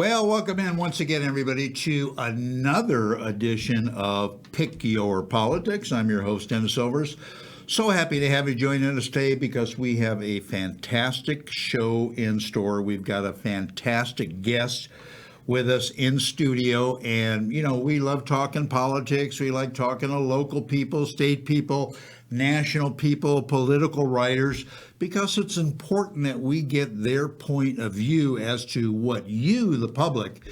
Well, welcome in once again, everybody, to another edition of Pick Your Politics. I'm your host, Dennis Silvers. So happy to have you joining us today because we have a fantastic show in store. We've got a fantastic guest with us in studio, and we love talking politics. We like talking to local people, state people, national people, political writers, because it's important that we get their point of view as to what you, the public,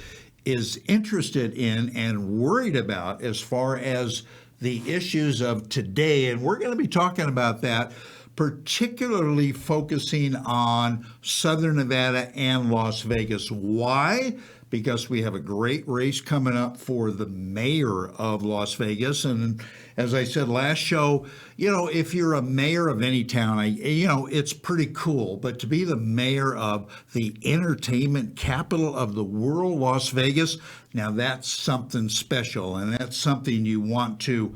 is interested in and worried about as far as the issues of today. And we're going to be talking about that, particularly focusing on Southern Nevada and Las Vegas. Why? Because we have a great race coming up for the mayor of Las Vegas. And as I said last show, if you're a mayor of any town, it's pretty cool. But to be the mayor of the entertainment capital of the world, Las Vegas, now that's something special. And that's something you want to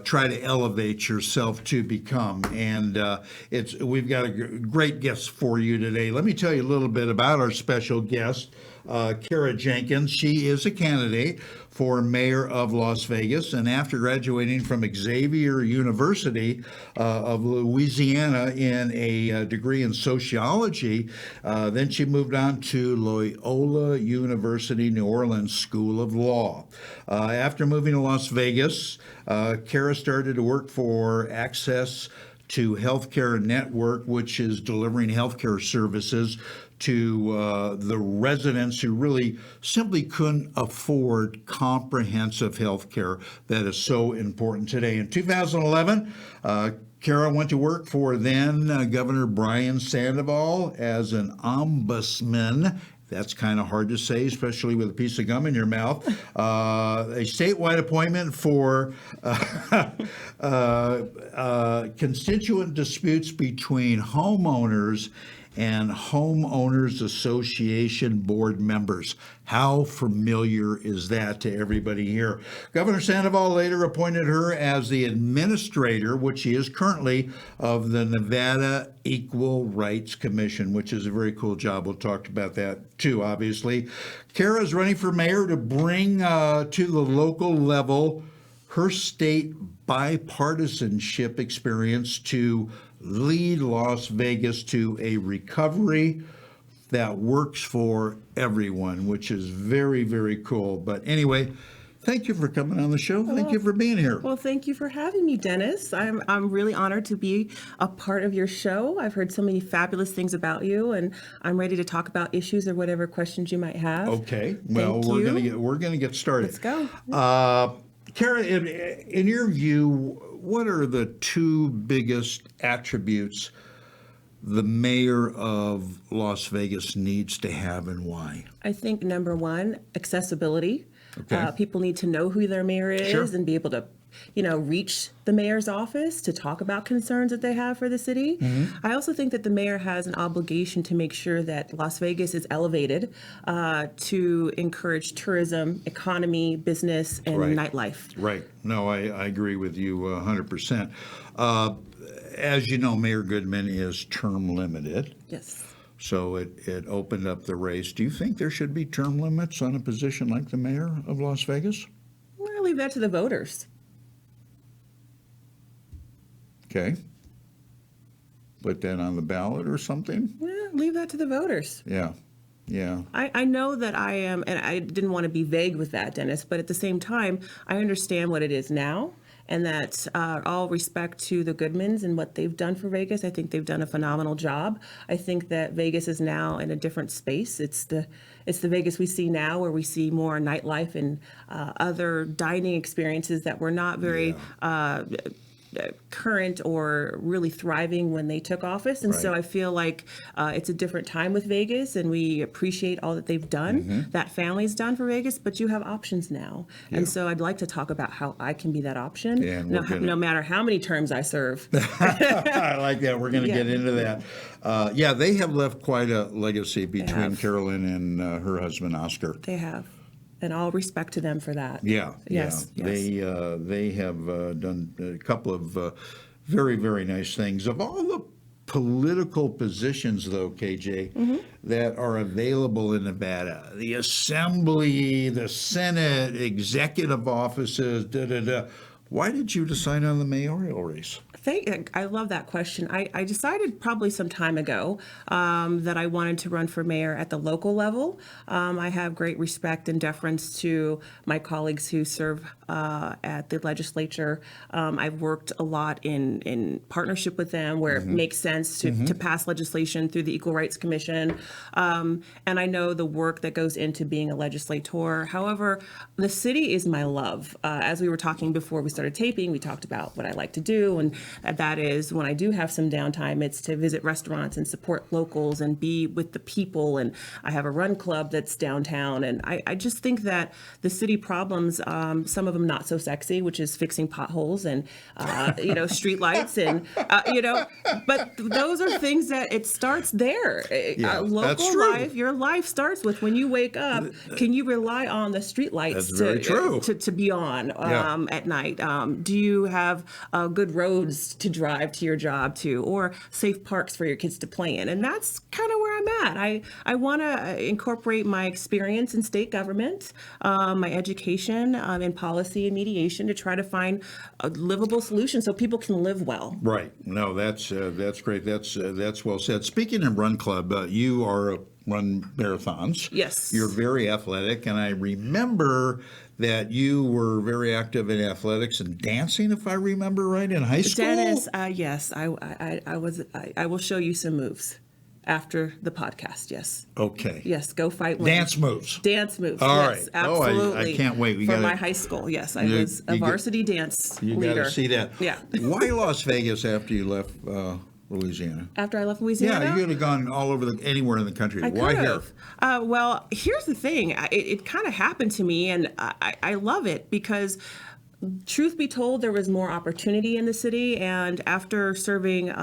try to elevate yourself to become. And we've got a great guest for you today. Let me tell you a little bit about our special guest. Kara Jenkins. She is a candidate for mayor of Las Vegas, and after graduating from Xavier University of Louisiana in a degree in sociology, then she moved on to Loyola University New Orleans School of Law. After moving to Las Vegas, Kara started to work for Access to Healthcare Network, which is delivering healthcare services to the residents who really simply couldn't afford comprehensive health care that is so important today. In 2011, Kara went to work for then Governor Brian Sandoval as an ombudsman. That's kind of hard to say, especially with a piece of gum in your mouth. A statewide appointment for constituent disputes between homeowners and homeowners association board members. How familiar is that to everybody here? Governor Sandoval later appointed her as the administrator, which she is currently, of the Nevada Equal Rights Commission, which is a very cool job. We'll talk about that too, obviously. Kara is running for mayor to bring to the local level her state bipartisanship experience to lead Las Vegas to a recovery that works for everyone, which is very, very cool. But anyway, thank you for coming on the show. Thank you for being here. Well, thank you for having me, Dennis. I'm really honored to be a part of your show. I've heard so many fabulous things about you, and I'm ready to talk about issues or whatever questions you might have. Okay. Well, we're gonna get started. Let's go. Kara, in your view, what are the two biggest attributes the mayor of Las Vegas needs to have, and why? I think number one, accessibility. Okay. People need to know who their mayor is Sure. and be able to, reach the mayor's office to talk about concerns that they have for the city. Mm-hmm. I also think that the mayor has an obligation to make sure that Las Vegas is elevated to encourage tourism, economy, business, and Right. nightlife. Right. No, I agree with you 100%. As you know, Mayor Goodman is term limited. Yes. So it opened up the race. Do you think there should be term limits on a position like the mayor of Las Vegas? We're going to leave that to the voters. Okay. Put that on the ballot or something? Yeah, leave that to the voters. Yeah. Yeah. I know that I am, and I didn't want to be vague with that, Dennis, but at the same time, I understand what it is now. And that all respect to the Goodmans and what they've done for Vegas. I think they've done a phenomenal job. I think that Vegas is now in a different space. It's the Vegas we see now, where we see more nightlife and other dining experiences that were not very current or really thriving when they took office. And so Right. I feel like it's a different time with Vegas, and we appreciate all that they've done, that family's done for Vegas, but you have options now. Yeah. And so I'd like to talk about how I can be that option, Yeah, and we're gonna- no matter how many terms I serve. I like that. We're going to Yeah. get into that. They have left quite a legacy between have. Carolyn and her husband, Oscar. They have. And all respect to them for that. Yeah, Yes, yeah. yes. They have done a couple of very, very nice things. Of all the political positions, though, KJ, that are available in Nevada. The Assembly, the Senate, executive offices, Why did you decide on the mayoral race? I love that question. I decided probably some time ago that I wanted to run for mayor at the local level. I have great respect and deference to my colleagues who serve at the legislature. I've worked a lot in partnership with them where it makes sense to pass legislation through the Equal Rights Commission. And I know the work that goes into being a legislator. However, the city is my love. As we were talking before we started taping, we talked about what I like to do, and that is when I do have some downtime, it's to visit restaurants and support locals and be with the people. And I have a run club that's downtown, and I just think that the city problems, some of them not so sexy, which is fixing potholes and street lights and but those are things that it starts there. Yeah, Local that's true. life, your life starts with when you wake up. Can you rely on the street lights That's very true. to be on at night? Do you have good roads to drive to your job to, or safe parks for your kids to play in? And that's kind of where I'm at. I want to incorporate my experience in state government, my education in policy and mediation to try to find a livable solution so people can live well. Right. No, that's great. That's well said. Speaking of Run Club, you run marathons. Yes. You're very athletic, and I remember that you were very active in athletics and dancing, if I remember right, in high school. Dennis, yes, I was. I will show you some moves after the podcast. Yes. Okay. Yes, go fight. Win. Dance moves. Dance moves. All yes, right. Oh, absolutely. I can't wait. For my high school, yes, I was a varsity dance You leader. got to see that. Yeah. Why Las Vegas after you left Louisiana? After I left Louisiana. Yeah, you could have gone all over anywhere in the country. Why here? Well, here's the thing. It kind of happened to me, and I love it because, truth be told, there was more opportunity in the city. And after serving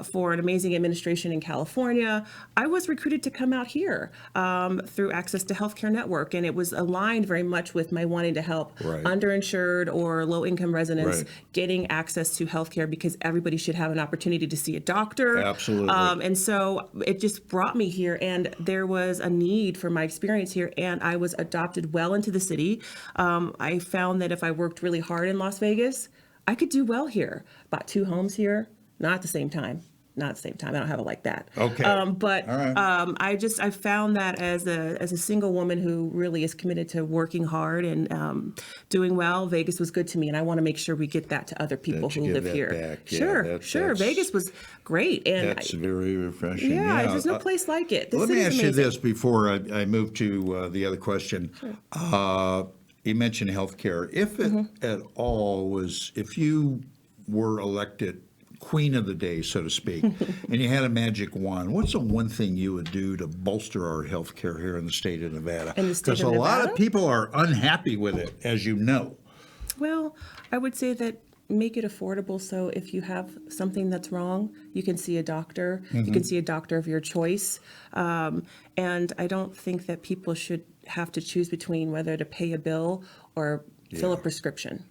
for an amazing administration in California, I was recruited to come out here through Access to Healthcare Network. And it was aligned very much with my wanting to help underinsured or low-income residents getting access to healthcare, because everybody should have an opportunity to see a doctor. Absolutely. And so it just brought me here, and there was a need for my experience here, and I was adopted well into the city. I found that if I worked really hard in Las Vegas, I could do well here. Bought 2 homes here, not at the same time. Not at the same time. I don't have it like that. Okay. But All right. I found that as a single woman who really is committed to working hard and doing well, Vegas was good to me, and I want to make sure we get that to other people That you who give live that here. back. Yeah, Sure. that's- Vegas was great, and That's very refreshing. yeah, there's no place like it. The Let me city's ask you amazing. this before I move to the other question. You mentioned healthcare. If it at all was, if you were elected queen of the day, so to speak, and you had a magic wand, what's the one thing you would do to bolster our healthcare here in the state of Nevada? In the state Because of a lot Nevada? of people are unhappy with it, as you know. Well, I would say that make it affordable, so if you have something that's wrong, you can see a doctor. You can see a doctor of your choice. And I don't think that people should have to choose between whether to pay a bill or fill a prescription.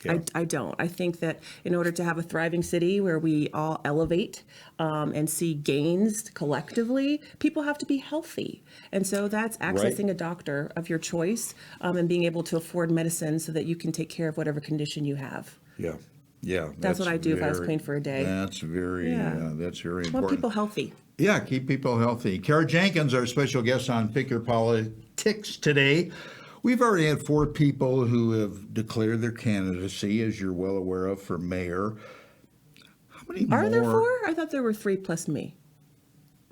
Yeah. I don't. I think that in order to have a thriving city where we all elevate and see gains collectively, people have to be healthy. And so that's accessing a doctor of your choice and being able to afford medicine so that you can take care of whatever condition you have. Yeah. Yeah. That's what I'd do if I was queen for a day. That's very Want important. people healthy. Yeah, keep people healthy. Kara Jenkins, our special guest on Pick Your Politics today. We've already had 4 people who have declared their candidacy, as you're well aware of, for mayor. How many more? Are there 4? I thought there were 3 plus me.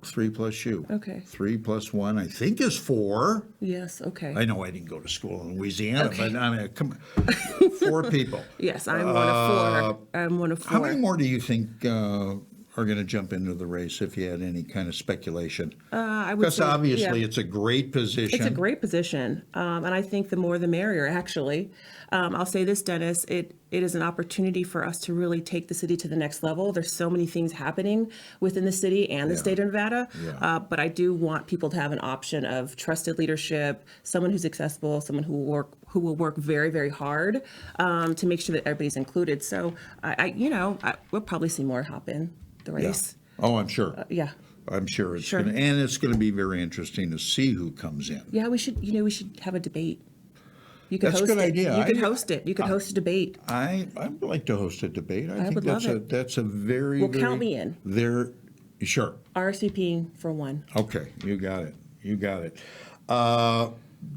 3 plus you. Okay. 3 plus 1, I think, is 4. Yes, okay. I know I didn't go to school in Louisiana, Okay. but I mean, come on. 4 people. Yes, I'm one of 4. I'm one of 4. How many more do you think are going to jump into the race, if you had any kind of speculation? I would Because say, obviously yeah. it's a great position. It's a great position, and I think the more the merrier, actually. I'll say this, Dennis, it is an opportunity for us to really take the city to the next level. There's so many things happening within the city and the state of Nevada, but I do want people to have an option of trusted leadership, someone who's accessible, someone who will work very, very hard to make sure that everybody's included. So, we'll probably see more hop in. the Yeah. race. Oh, I'm sure. Yeah. I'm sure Sure. it's going to be very interesting to see who comes in. Yeah, we should have a debate. You could That's a host good it. idea. You could host it. You could host a debate. I'd like to host a debate. I think would love it. that's a very, Well, very, count me in. There, sure. RSVPing for one. Okay, you got it. You got it.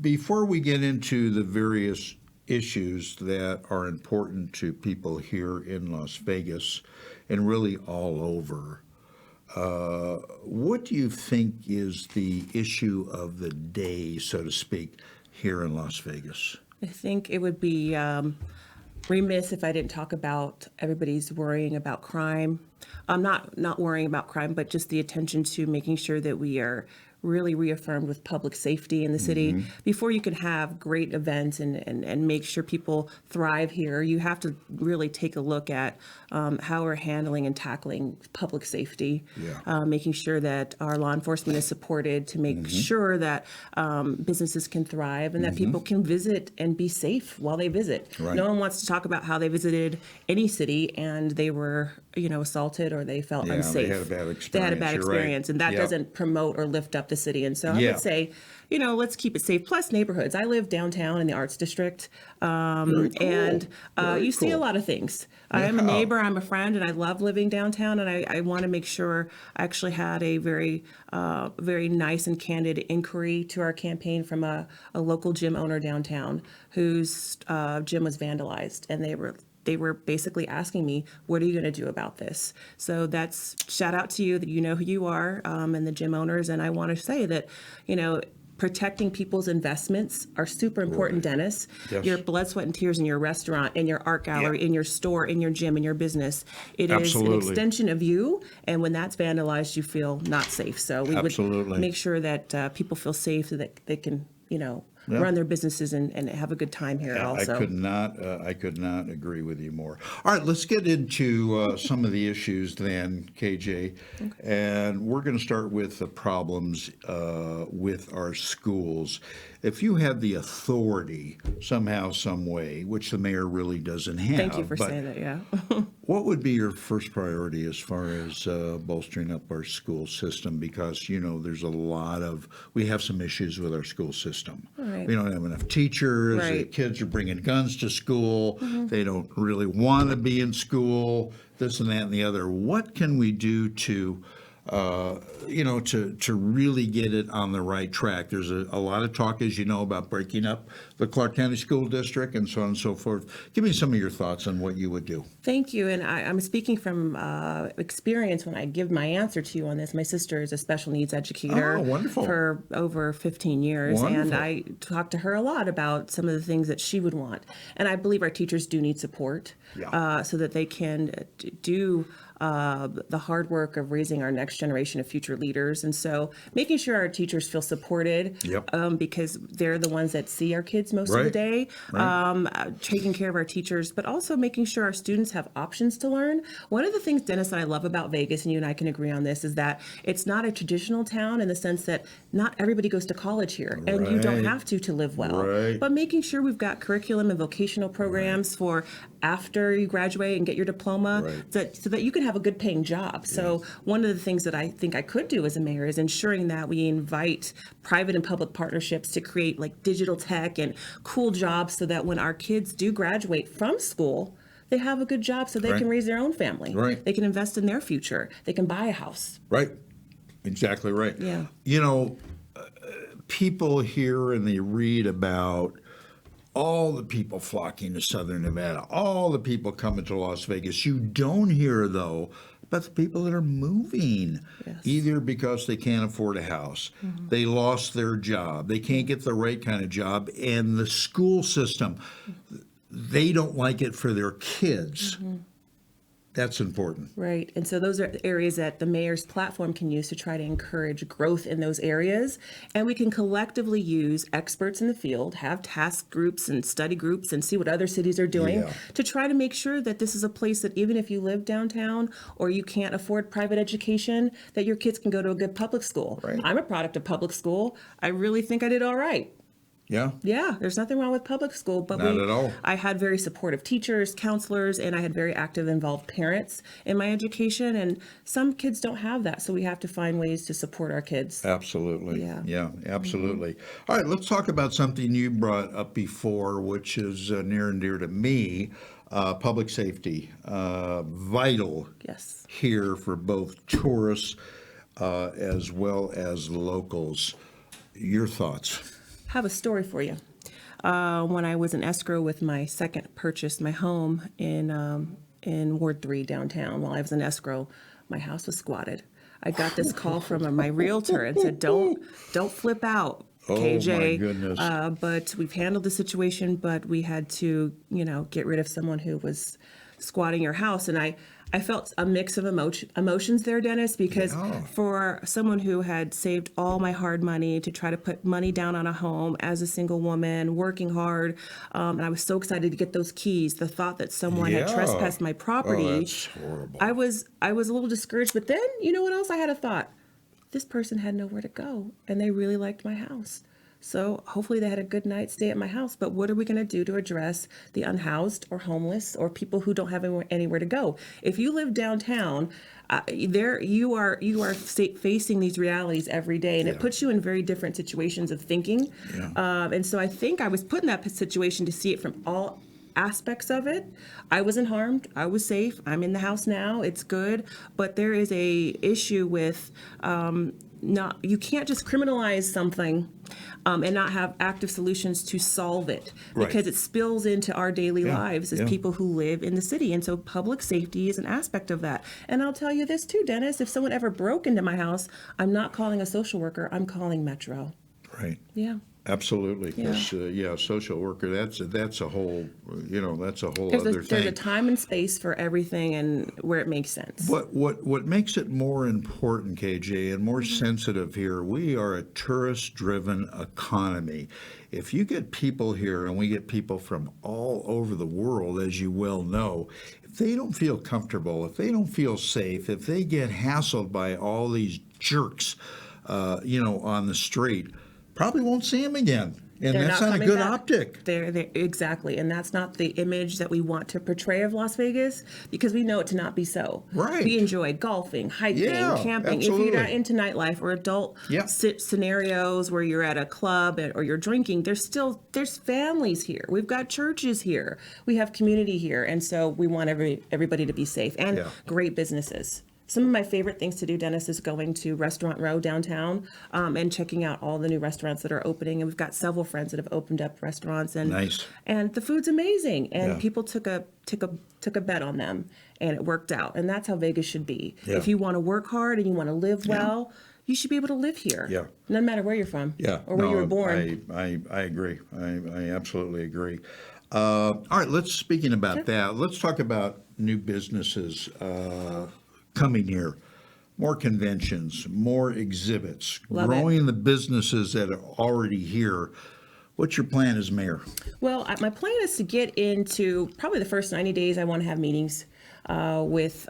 Before we get into the various issues that are important to people here in Las Vegas and really all over, what do you think is the issue of the day, so to speak, here in Las Vegas? I think it would be remiss if I didn't talk about everybody's worrying about crime. I'm not worrying about crime, but just the attention to making sure that we are really reaffirmed with public safety in the city. Before you can have great events and make sure people thrive here, you have to really take a look at how we're handling and tackling public safety, Yeah. making sure that our law enforcement is supported to make sure that businesses can thrive and that people can visit and be safe while they visit. Right. No one wants to talk about how they visited any city and they were, assaulted or they felt Yeah, they unsafe. had a bad They had a experience, bad you're right. experience, and that Yeah. doesn't promote or lift up the city. And so I Yeah. would say, let's keep it safe. Plus neighborhoods. I live downtown in the Arts District, Very cool. and Very you see a cool. lot of things. I am a Yeah. neighbor, I'm a friend, and I love living downtown. And I want to make sure I actually had a very, very nice and candid inquiry to our campaign from a local gym owner downtown whose gym was vandalized, and they were basically asking me, what are you going to do about this? So that's shout out to you that you know who you are, and the gym owners. And I want to say that, protecting people's investments are super important, Dennis. Yes. Your blood, sweat, and tears in your restaurant, in your art gallery, in your store, in your gym, in your business. It is an Absolutely. extension of you. And when that's vandalized, you feel not safe. So we Absolutely. would make sure that people feel safe so that they can, run their businesses and have a good time here also. I could not agree with you more. All right, let's get into some of the issues then, KJ. And we're going to start with the problems with our schools. If you have the authority somehow, some way, which the mayor really doesn't have. Thank you for but saying that, yeah. what would be your first priority as far as bolstering up our school system? Because, we have some issues with our school system. Right. We don't have enough teachers. The Right. kids are bringing guns to school. They don't really want to be in school, this and that and the other. What can we do to really get it on the right track? There's a lot of talk, as you know, about breaking up the Clark County School District and so on and so forth. Give me some of your thoughts on what you would do. Thank you. And I'm speaking from experience when I give my answer to you on this. My sister is a special needs educator Oh, wonderful. for over 15 years. And Wonderful. I talk to her a lot about some of the things that she would want. And I believe our teachers do need support so that they can do the hard work of raising our next generation of future leaders. And so making sure our teachers feel supported because they're the ones that see our kids most of the Right. day, Right. taking care of our teachers, but also making sure our students have options to learn. One of the things, Dennis, that I love about Vegas, and you and I can agree on this, is that it's not a traditional town in the sense that not everybody goes to college here, and you don't Right. have to live well. Right. But making sure we've got curriculum and vocational programs for after you graduate and get your diploma, Right. so that you can have a good paying job. So one of the things that I think I could do as a mayor is ensuring that we invite private and public partnerships to create like digital tech and cool jobs so that when our kids do graduate from school, they have a good job so they Right. can raise their own family. Right. They can invest in their future. They can buy a house. Right. Exactly right. Yeah. People hear and they read about all the people flocking to Southern Nevada, all the people coming to Las Vegas. You don't hear, though, about the people that are moving, either because they can't afford a house, they lost their job, they can't get the right kind of job, and the school system, they don't like it for their kids. That's important. Right. And so those are areas that the mayor's platform can use to try to encourage growth in those areas. And we can collectively use experts in the field, have task groups and study groups, and see what other cities are doing to try to make sure that this is a place that even if you live downtown or you can't afford private education, that your kids can go to a good public school. Right. I'm a product of public school. I really think I did all right. Yeah. Yeah, there's nothing wrong with public school, but Not at all. I had very supportive teachers, counselors, and I had very active, involved parents in my education. And some kids don't have that, so we have to find ways to support our kids. Absolutely. Yeah. Yeah, absolutely. All right, let's talk about something you brought up before, which is near and dear to me, public safety. Vital Yes. here for both tourists as well as locals. Your thoughts? Have a story for you. When I was in escrow with my second purchase, my home in Ward 3 downtown, while I was in escrow, my house was squatted. I got this call from my realtor and said, "Don't flip out, KJ." Oh, my goodness. But we've handled the situation, but we had to, get rid of someone who was squatting your house. And I felt a mix of emotions there, Dennis, because Yeah. for someone who had saved all my hard money to try to put money down on a home as a single woman, working hard, and I was so excited to get those keys. The thought that someone had Yeah. trespassed my property, Oh, that's horrible. I was a little discouraged. But then, you know what else? I had a thought. This person had nowhere to go, and they really liked my house. So hopefully they had a good night's stay at my house. But what are we going to do to address the unhoused or homeless or people who don't have anywhere to go? If you live downtown, you are facing these realities every day, and it puts you in very different situations of thinking. Yeah. And so I think I was put in that situation to see it from all aspects of it. I wasn't harmed. I was safe. I'm in the house now. It's good. But there is a issue with you can't just criminalize something and not have active solutions to solve it, Right. because it spills into our daily lives as yeah. people who live in the city. And so public safety is an aspect of that. And I'll tell you this too, Dennis, if someone ever broke into my house, I'm not calling a social worker, I'm calling Metro. Right. Yeah. Absolutely. 'Cause, social worker, that's a whole, that's a whole other There's thing. a time and space for everything and where it makes sense. What makes it more important, KJ, and more sensitive here, we are a tourist-driven economy. If you get people here, and we get people from all over the world, as you well know, if they don't feel comfortable, if they don't feel safe, if they get hassled by all these jerks, on the street, probably won't see them again. And They're that's not not a coming good back. optic. They're exactly, and that's not the image that we want to portray of Las Vegas, because we know it to not be so. Right. We enjoy golfing, hiking, Yeah, camping. absolutely. If you're not into nightlife or adult Yeah. scenarios where you're at a club or you're drinking, there's families here. We've got churches here. We have community here, and so we want everybody to be safe and Yeah. great businesses. Some of my favorite things to do, Dennis, is going to Restaurant Row downtown and checking out all the new restaurants that are opening. And we've got several friends that have opened up restaurants, and Nice. and the food's amazing. And Yeah. people took a bet on them, and it worked out. And that's how Vegas should be. Yeah. If you want to work hard and you want to live well, you should be able to live here. Yeah. No matter where you're from. Or where you were born. I agree. I absolutely agree. All right, speaking about that, let's talk about new businesses coming here. More conventions, more exhibits, Love it. growing the businesses that are already here. What's your plan as mayor? Well, my plan is to get into probably the first 90 days. I want to have meetings with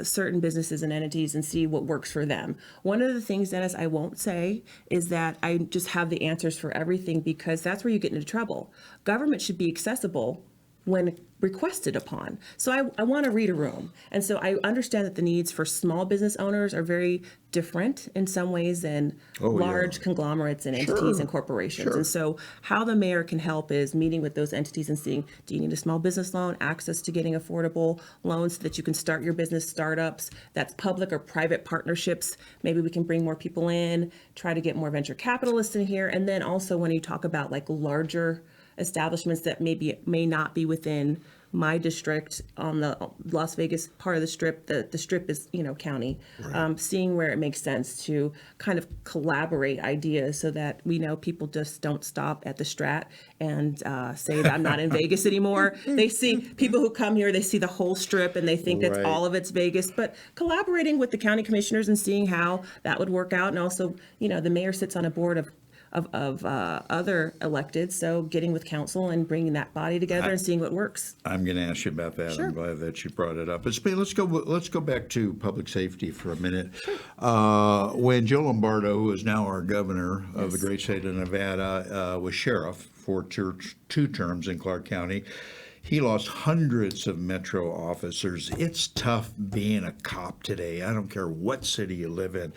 certain businesses and entities and see what works for them. One of the things, Dennis, I won't say is that I just have the answers for everything, because that's where you get into trouble. Government should be accessible when requested upon. So I want to read a room. And so I understand that the needs for small business owners are very different in some ways than large conglomerates and entities and corporations. Sure. And so how the mayor can help is meeting with those entities and seeing, do you need a small business loan, access to getting affordable loans so that you can start your business startups? That's public or private partnerships. Maybe we can bring more people in, try to get more venture capitalists in here. And then also when you talk about like larger establishments that may not be within my district on the Las Vegas part of the strip. The strip is, county. Right. Seeing where it makes sense to kind of collaborate ideas so that we know people just don't stop at the Strat and say that I'm not in Vegas anymore. They see people who come here, they see the whole strip and they think that's Right. all of it's Vegas. But collaborating with the county commissioners and seeing how that would work out. And also, the mayor sits on a board of other elected. So getting with council and bringing that body together and seeing what works. I'm going to ask you about that. Sure. I'm glad that you brought it up. Let's go back to public safety for a minute. When Joe Lombardo, who is now our governor of the great state of Nevada, was sheriff for two terms in Clark County, he lost hundreds of metro officers. It's tough being a cop today. I don't care what city you live in.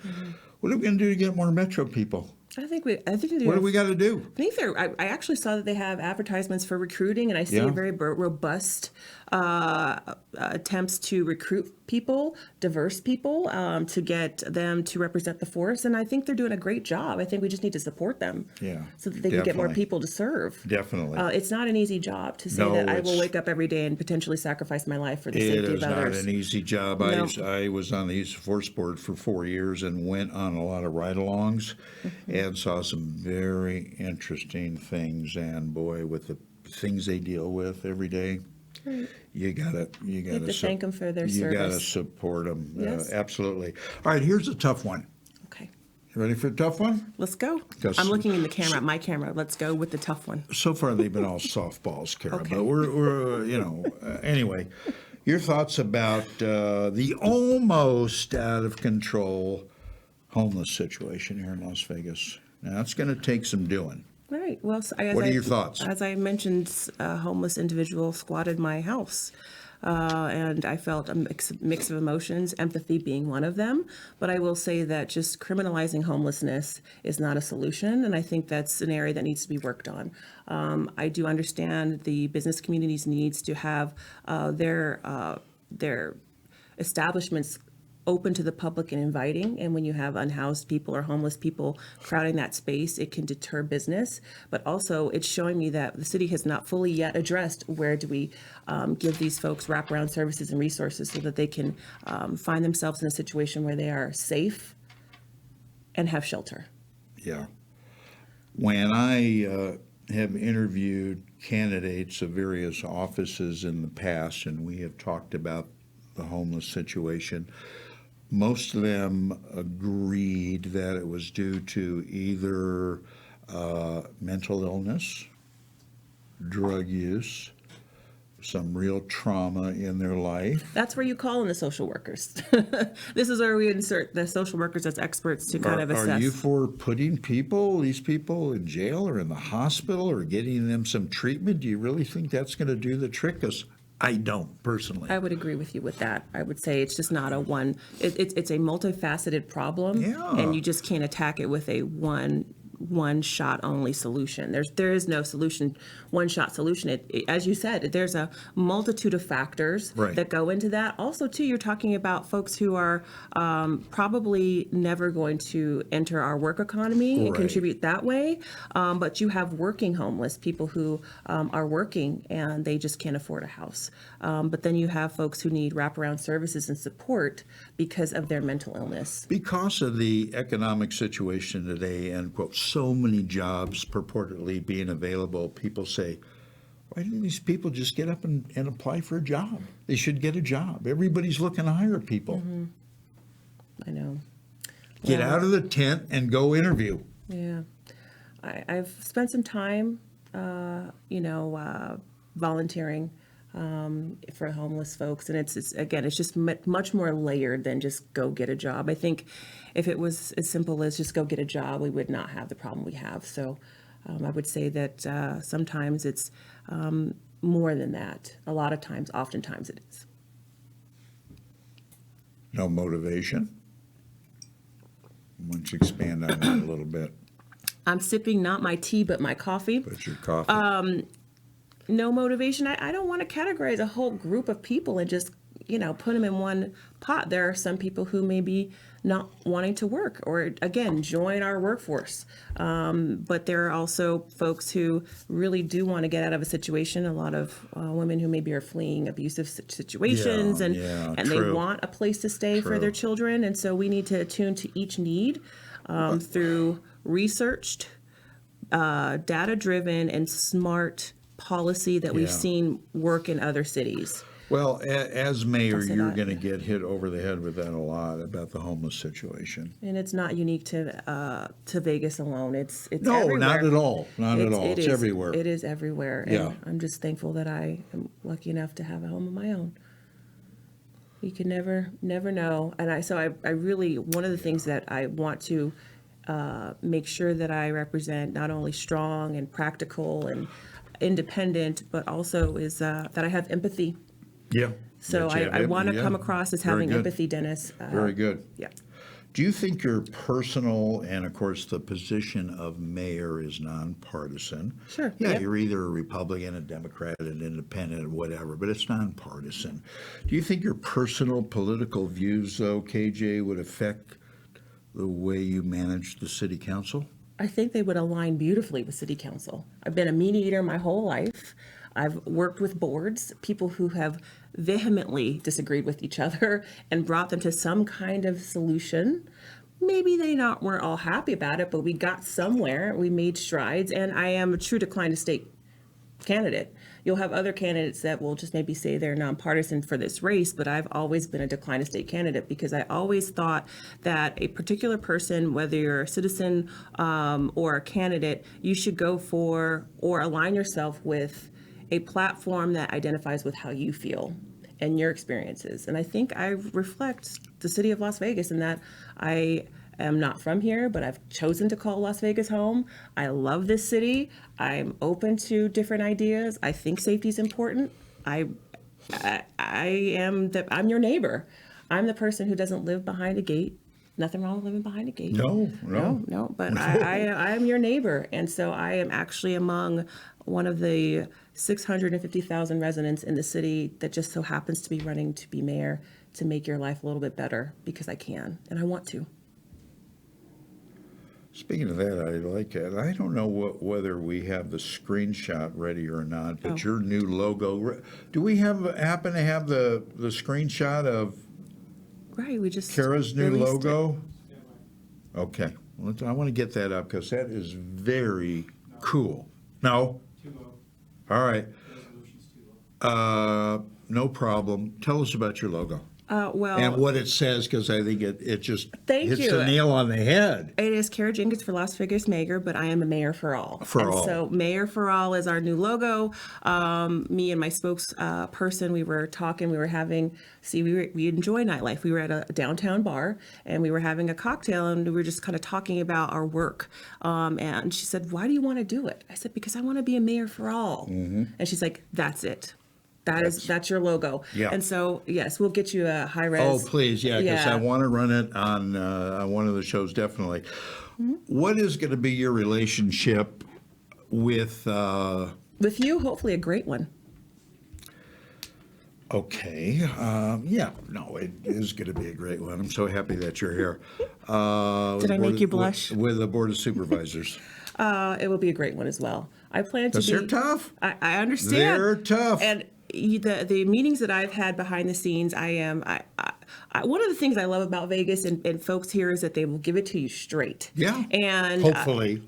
What are we going to do to get more metro people? I think we What do we got to do? I think I actually saw that they have advertisements for recruiting, and I see Yeah. a very robust attempts to recruit people, diverse people, to get them to represent the force. And I think they're doing a great job. I think we just need to support them, Yeah, so that they can get more definitely. people to serve. Definitely. It's not an easy job to say No, that I will it's- wake up every day and potentially sacrifice my life for the It safety is of not others. an easy job. No. I was on the use of force board for 4 years and went on a lot of ride-alongs and saw some very interesting things. And boy, with the things they deal with every day, you gotta to thank 'em for their You gotta service. support them. Yes. Absolutely. All right, here's a tough one. Okay, You ready for a tough one? let's go. 'Cause- I'm looking in the camera, my camera. Let's go with the tough one. So far, they've been all softballs, Kara. Okay. But we're anyway. Your thoughts about the almost out of control homeless situation here in Las Vegas? Now, it's going to take some doing. Right. Well, What are your thoughts? As I mentioned, a homeless individual squatted my house. And I felt a mix of emotions, empathy being one of them. But I will say that just criminalizing homelessness is not a solution. And I think that's an area that needs to be worked on. I do understand the business community's needs to have their establishments open to the public and inviting. And when you have unhoused people or homeless people crowding that space, it can deter business. But also it's showing me that the city has not fully yet addressed where do we give these folks wraparound services and resources so that they can find themselves in a situation where they are safe and have shelter. Yeah. When I have interviewed candidates of various offices in the past, and we have talked about the homeless situation, most of them agreed that it was due to either mental illness, drug use, some real trauma in their life. That's where you call in the social workers. This is where we insert the social workers as experts to kind of assess. Are you for putting these people in jail or in the hospital or getting them some treatment? Do you really think that's going to do the trick? 'Cause I don't personally. I would agree with you with that. I would say it's just not a one. It's a multifaceted problem, Yeah. and you just can't attack it with a one shot only solution. There is no solution, one shot solution. As you said, there's a multitude of factors Right. that go into that. Also, too, you're talking about folks who are probably never going to enter our work economy and Right. contribute that way. But you have working homeless people who are working and they just can't afford a house. But then you have folks who need wraparound services and support because of their mental illness. Because of the economic situation today and, quote, so many jobs purportedly being available, people say, why didn't these people just get up and apply for a job? They should get a job. Everybody's looking to hire people. I know. Get Yeah. out of the tent and go interview. Yeah. I've spent some time, volunteering for homeless folks. And it's again, it's just much more layered than just go get a job. I think if it was as simple as just go get a job, we would not have the problem we have. So I would say that sometimes it's more than that. A lot of times, oftentimes it is. No motivation. Why don't you expand on that a little bit? I'm sipping not my tea, but my coffee. But your coffee. No motivation. I don't want to categorize a whole group of people and just, put them in one pot. There are some people who may be not wanting to work or, again, join our workforce. But there are also folks who really do want to get out of a situation. A lot of women who maybe are fleeing abusive situations and they true. want a place to stay for their children. And so we need to attune to each need through researched, data-driven, and smart policy that we've Yeah. seen work in other cities. Well, as mayor, say you're that. going to get hit over the head with that a lot about the homeless situation. And it's not unique to Vegas alone. It's No, everywhere. not at all. Not at all. It It's is- everywhere. It is everywhere. Yeah. And I'm just thankful that I am lucky enough to have a home of my own. You can never know. And I really, one of the things that I want to make sure that I represent not only strong and practical and independent, but also is that I have empathy. Yeah. So That you have I want to yeah. come across as Very having good. empathy, Dennis. Very good. Yeah. Do you think your personal, and of course the position of mayor is nonpartisan? Sure, Yeah, yeah. you're either a Republican, a Democrat, an independent, whatever, but it's nonpartisan. Do you think your personal political views, though, KJ, would affect the way you manage the city council? I think they would align beautifully with city council. I've been a mediator my whole life. I've worked with boards, people who have vehemently disagreed with each other and brought them to some kind of solution. Maybe weren't all happy about it, but we got somewhere. We made strides, and I am a true decline to state candidate. You'll have other candidates that will just maybe say they're nonpartisan for this race, but I've always been a decline to state candidate because I always thought that a particular person, whether you're a citizen or a candidate, you should go for or align yourself with a platform that identifies with how you feel and your experiences. And I think I reflect the city of Las Vegas in that I am not from here, but I've chosen to call Las Vegas home. I love this city. I'm open to different ideas. I think safety is important. I'm your neighbor. I'm the person who doesn't live behind a gate. Nothing wrong with living behind a gate. No. But I'm your neighbor, and so I am actually among one of the 650,000 residents in the city that just so happens to be running to be mayor to make your life a little bit better because I can and I want to. Speaking of that, I like it. I don't know whether we have the screenshot ready or not, but your new logo. Do we happen to have the screenshot of Right, we just Kara's new released it. logo? Okay, I want to get that up because that is very cool. No? Too low. All right. Resolution's too low. No problem. Tell us about your logo Well, and what it says, because I think it just Thank hits you. the nail on the head. it is Kara Jenkins for Las Vegas Mayor, but I am a mayor for all. For all. So Mayor for All is our new logo. Me and my spokesperson, we were talking, we enjoy nightlife. We were at a downtown bar and we were having a cocktail and we were just kind of talking about our work. And she said, "Why do you want to do it?" I said, "Because I want to be a mayor for all." And she's like, "That's it. That's your logo." Yeah. And so, yes, we'll get you a high res. Oh, please, yeah, because I Yeah. want to run it on one of the shows, definitely. What is going to be your relationship with, With you, hopefully a great one. okay, yeah, no, it is going to be a great one. I'm so happy that you're here. Did I make you blush? With the Board of Supervisors. It will be a great one as well. I plan to Because be. they're tough. I understand. They're tough. And the meetings that I've had behind the scenes, one of the things I love about Vegas and folks here is that they will give it to you straight. Yeah. And Hopefully.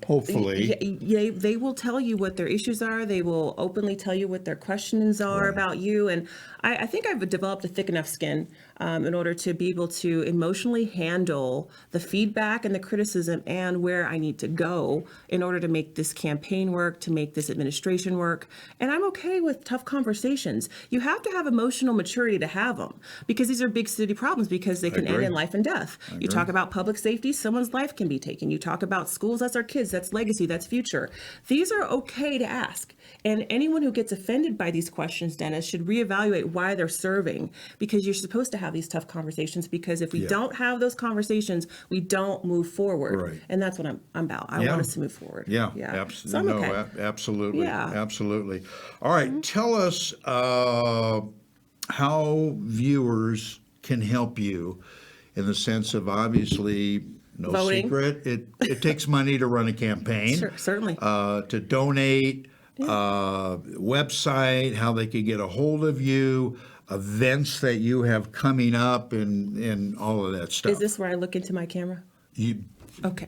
they will tell you what their issues are. They will openly tell you what their questions are about you. And I think I've developed a thick enough skin in order to be able to emotionally handle the feedback and the criticism and where I need to go in order to make this campaign work, to make this administration work. And I'm okay with tough conversations. You have to have emotional maturity to have them because these are big city problems because they can end agree. in life and death. You talk about public safety, someone's life can be taken. You talk about schools, that's our kids, that's legacy, that's future. These are okay to ask. And anyone who gets offended by these questions, Dennis, should reevaluate why they're serving because you're supposed to have these tough conversations because if we don't have those conversations, we don't move forward. Right. And that's what I'm about. I want us to move forward. Yeah, So I'm okay. absolutely, Yeah. absolutely. All right, tell us how viewers can help you in the sense of obviously no Voting. secret. It takes money to run a campaign. Sure, certainly. To donate, website, how they could get a hold of you, events that you have coming up, and all of that stuff. Is this where I look into my camera? You, Okay.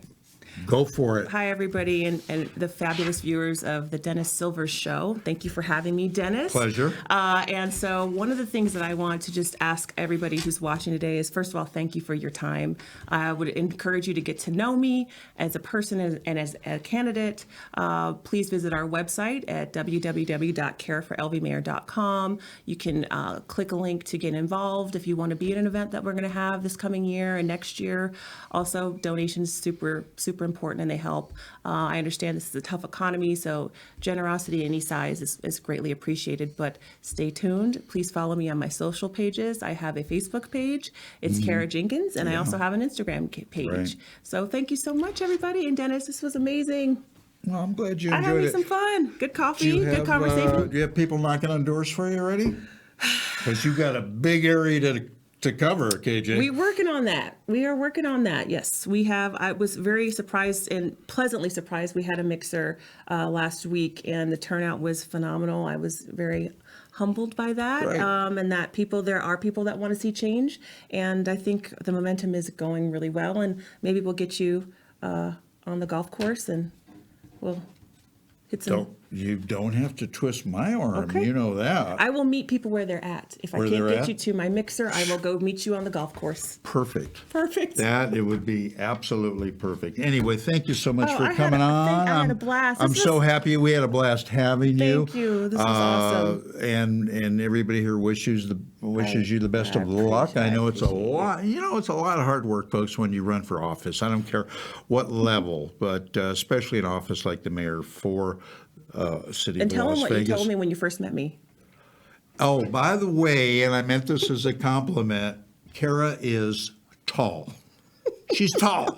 Go for it. Hi, everybody, and the fabulous viewers of the Dennis Silvers Show. Thank you for having me, Dennis. Pleasure. And so one of the things that I want to just ask everybody who's watching today is, first of all, thank you for your time. I would encourage you to get to know me as a person and as a candidate. Please visit our website at www.careforlvmayor.com. You can click a link to get involved if you want to be at an event that we're going to have this coming year and next year. Also, donations super important, and they help. I understand this is a tough economy, so generosity any size is greatly appreciated. But stay tuned. Please follow me on my social pages. I have a Facebook page. It's Kara Jenkins, and I also have an Instagram page. Right. So thank you so much, everybody. And Dennis, this was amazing. Well, I'm glad you I had enjoyed me it. some fun. Good Do coffee, you good have, conversation. do you have people knocking on doors for you already? Because you got a big area to cover, KJ. We're working on that. We are working on that. Yes, we have. I was very surprised and pleasantly surprised. We had a mixer last week, and the turnout was phenomenal. I was very humbled by that, Right. and that there are people that want to see change, and I think the momentum is going really well. And maybe we'll get you on the golf course, and we'll hit some. You don't have to twist my arm. Okay. You know that. I will meet people where they're at. If Where I can't they're get at? you to my mixer, I will go meet you on the golf course. Perfect. Perfect. That it would be absolutely perfect. Anyway, thank you so much Oh, for I had coming a- on. I had a blast. I'm This so was- happy we had a blast having you. Thank you. This was awesome. And everybody here wishes you the best of luck. I know it's a lot. You know, it's a lot of hard work, folks, when you run for office. I don't care what level, but especially an office like the mayor for city And of tell them Las what Vegas. you told me when you first met me. Oh, by the way, and I meant this as a compliment, Kara is tall. She's tall.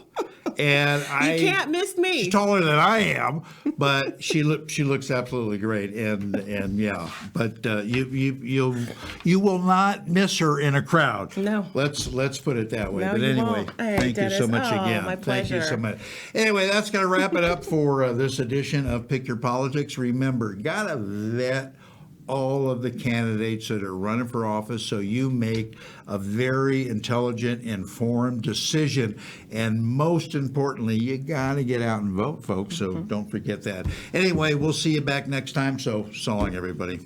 And You can't miss me. She's taller than I am, but she looks absolutely great. And yeah, but you will not miss her in a crowd. No. Let's put it that way. No, but you anyway, won't. Hey, thank you so Dennis. much Oh, again. my Thank you so pleasure. much. Anyway, that's going to wrap it up for this edition of Pick Your Politics. Remember, gotta vet all of the candidates that are running for office so you make a very intelligent, informed decision. And most importantly, you got to get out and vote, folks. So don't forget that. Anyway, we'll see you back next time. So long, everybody.